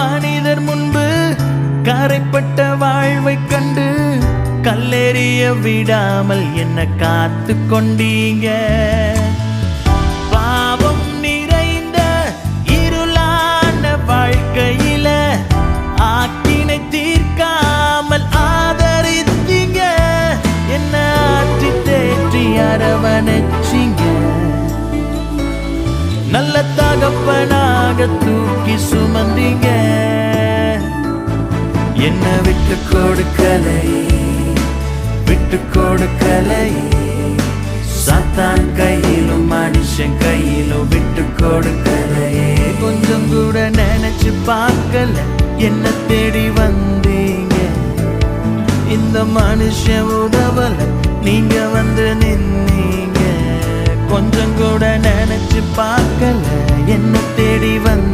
மனிதர் முன்பு கரைப்பட்ட வாழ்வை கண்டு கல்லெறிய விடாமல் என்ன காத்து கொண்டீங்க. பாவம் நிறைந்த இருளான வாழ்க்கையில ஆக்கினை தீர்க்காமல் ஆதரித்தீங்க. என்ன ஆற்றி தேற்றி அரவணைச்சிங்க. நல்ல தகப்பனாக தூக்கி சுமந்தீங்க. என்ன விட்டு கொடுக்கலை, விட்டு கொடுக்கலை. சாத்தான் கையிலும் மனுஷன் கையிலும் விட்டு கொடுக்கலை. கொஞ்சம் கூட நினைச்சு பார்க்கல என்ன தேடி வந்தீங்க. இந்த மனுஷன் உதவல நீங்க வந்து நின்னீங்க. கொஞ்சம் கூட நினைச்சு பார்க்கல என்ன தேடி வந்தீங்க.